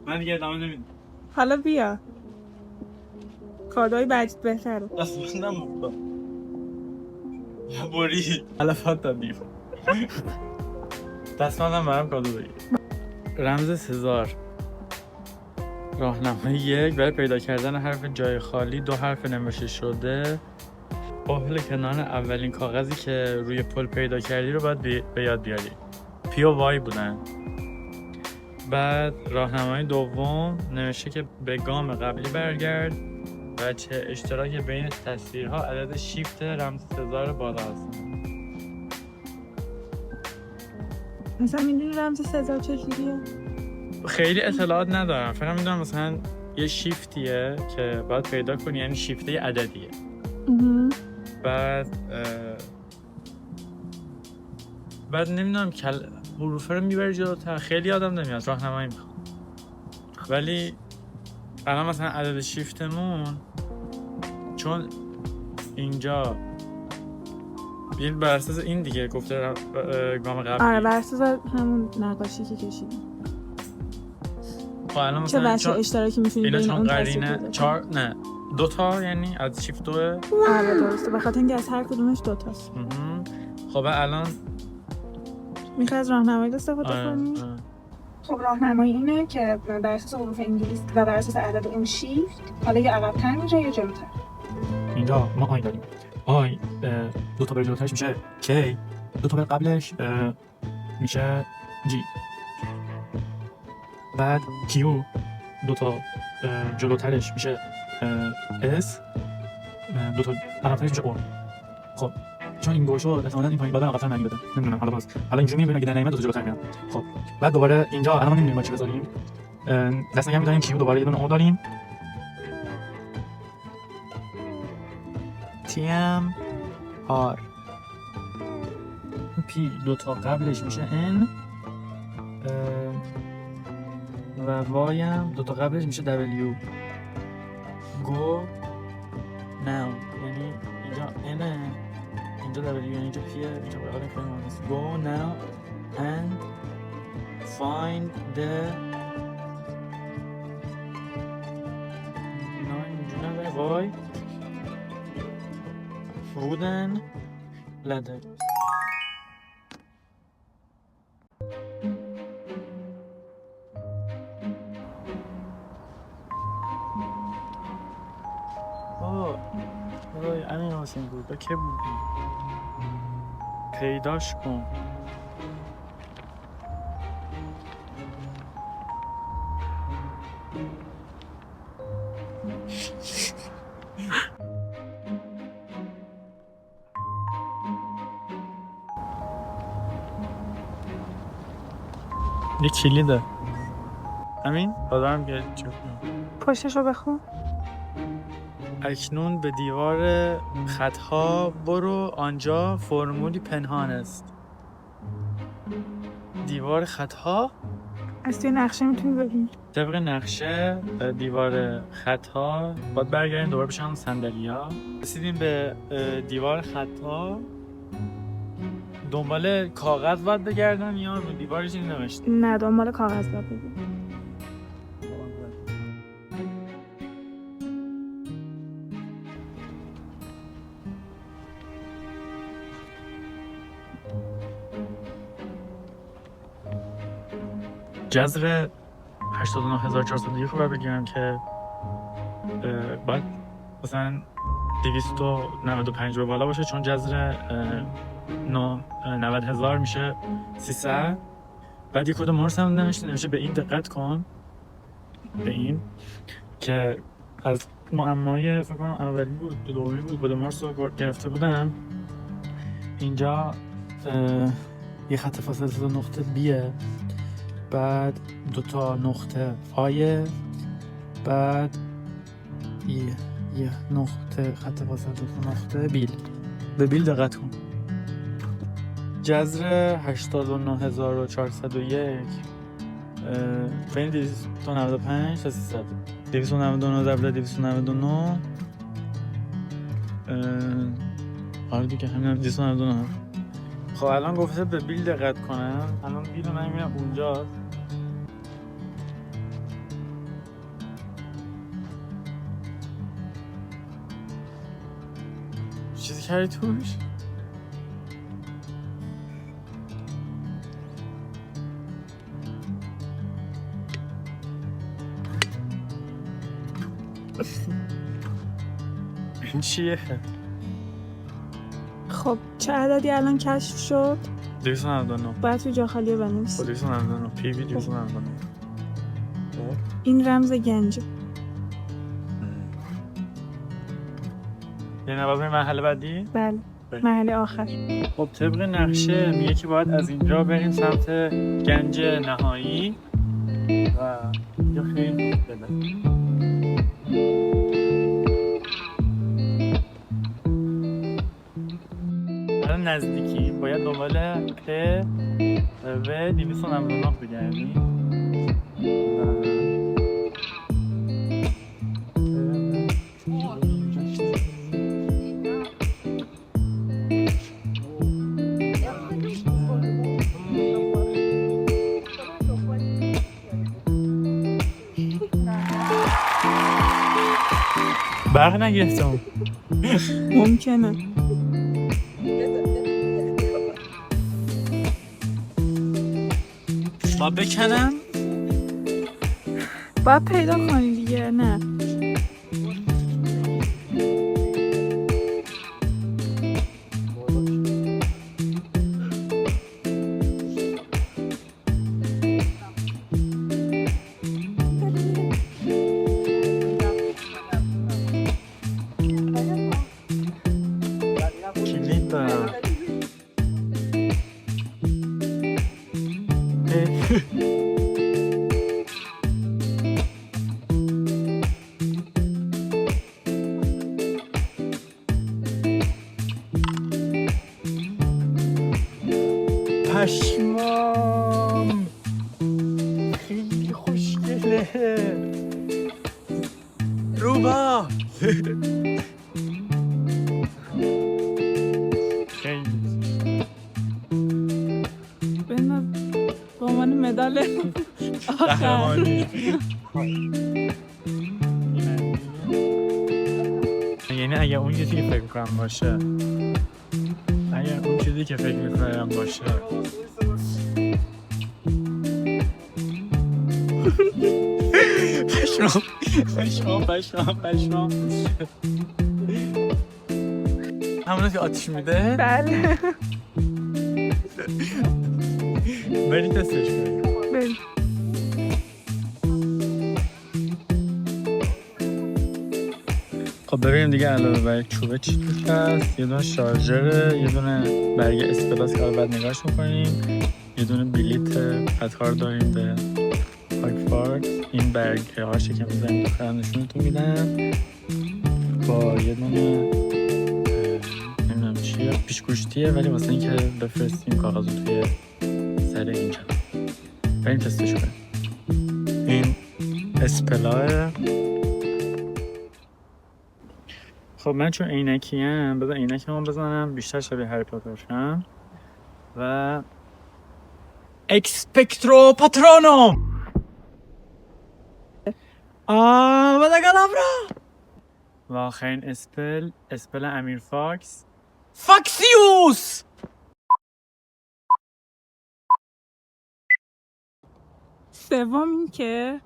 من دیگه ادامه نمیدم. حالا بیا کادوی بجت بهتره. دست من نموندم بوری علفت دادیم دست من هم برم کادو بگیر. رمز سزار راهنمای 1 برای پیدا کردن حرف جای خالی 2 حرف نوشته شده. قفل کنار اولین کاغذی که روی پل پیدا کردی رو باید به یاد بیاری. پی و وای بودن. بعد راهنمای دوم نوشته که به گام قبلی برگرد و چه اشتراک بین تصویرها عدد شیفت رمز سزار بالا هست. مثلا میدونی رمز سزار چجوریه؟ خیلی اطلاعات ندارم، فقط میدونم مثلا یه شیفتیه که باید پیدا کنی، یعنی شیفته عددیه. بعد نمیدونم حروفه رو میبری جلوتر، خیلی آدم نمیاد راهنمایی میخوام. ولی الان مثلا عدد شیفتمون چون اینجا بیل بر اساس این دیگه گفته گام قبلی. آره بر اساس همون نقاشی که کشیدیم. خب الان چه مثلا بچه اشتراکی میتونی اینا بین چون اون قرینه تصویر 2 تا یعنی از شیفت 2. آره درسته، بخاطر اینکه از هر کدومش 2 تاست. خب الان میخوای از راهنمایی استفاده کنی؟ خب راهنمایی اینه که بر اساس حروف انگلیسی و بر اساس عدد اون شیفت حالا یا عقب‌تر میشه یا جلوتر. اینجا ما آی داریم. آی 2 تا بر جلوترش میشه کی، 2 تا بر قبلش میشه جی. بعد کیو 2 تا جلوترش میشه اس، 2 تا عقب‌ترش میشه اون. خب چون این گوشو احتمالاً این پایین بعدا عقب‌تر نمیاد. نمیدونم حالا اینجوری میبینم که در نمیاد 2 تا جلوتر میاد. خب بعد دوباره اینجا الان ما نمیدونیم ما چی بذاریم. دست نگه می‌داریم کیو، دوباره یه دونه او داریم. تیم آر پی 2 تا قبلش میشه ان و وای هم 2 تا قبلش میشه دبلیو. گو ناو یعنی اینجا ان، اینجا دبلیو، یعنی اینجا پیه، اینجا باید کنیم نیست. گو ناو and find the اینجا وای wooden ladder. امین حسین بود با که بودی؟ پیداش کن. یه کلیده. امین دادم که چی پشتشو بخون. اکنون به دیوار خطها برو، آنجا فرمولی پنهان است. دیوار خطها از توی نقشه میتونی ببین. طبق نقشه دیوار خطها باید برگردیم دوباره بشه همون صندلی‌ها. رسیدیم به دیوار خطها. دنبال کاغذ باید بگردم یا رو دیوار چیزی نوشته؟ نه دنبال کاغذ باید بگیم. جذر 89401 رو باید بگیرم که باید مثلا 295 رو بالا باشه، چون جذر 90,000 میشه 300. بعد یک کد مارس هم نوشته به این دقت کن، به این که از معمای فکر کنم اولی بود دومی بود کد مارس رو گرفته بودم. اینجا یه خط فاصله نقطه بیه، بعد 2 تا نقطه آیه، بعد یه نقطه خط فاصله 2 تا نقطه بیل. به بیل دقت کن. جذر 89401 بین 295 تا 300. 299 ضرب 299 آره دیگه همین 299. خب الان گفته به بیل دقت کنم. الان بیل من میبینم اونجاست. کردی توش؟ این چیه؟ خب چه عددی الان کشف شد؟ 299 باید تو جا خالی بنویسی. 299 پی وی 299. این رمز گنجه. یه نواز مرحله بعدی؟ بله مرحله آخر. خب طبق نقشه میگه که باید از اینجا بریم سمت گنج نهایی و اینجا خیلی خوب بده. الان نزدیکی باید دنبال پ و 299 بگردیم. برق نگرفتم. ممکنه. با بکنم؟ باید پیدا کنی دیگه. نه کلید دارم. پشمام خیلی خوشگله. روبا خیلی بنا به عنوان مدال آخر. قهرمانی. یعنی اگه اون چیزی که فکر کنم باشه، اگه اون چیزی که فکر میکنم باشه پشمام همونو که آتیش میده؟ بله بری تستش کنیم. بریم. خب ببینیم دیگه علاوه بر چوبه چی توش هست. یه دونه شارژره، یه دونه برگ اسپلاس که بعد نگاهش میکنیم، یه دونه بلیت قطار داریم به هاگوارتس. این برگ هاشه که میزنیم داخل نشونتون میدم با یه دونه نمیدونم چیه، پیشگوشتیه ولی واسه این که بفرستیم کاغذ رو توی سر اینجا. بریم تستش کنیم. این اسپلاه. خب من چون عینکیم بذار عینکمو بزنم بیشتر شبیه هری پاتر شم و اکسپکترو پاترونو آماده کدابرا. و آخرین اسپل امیر فاکس، فاکسیوس. سوم این که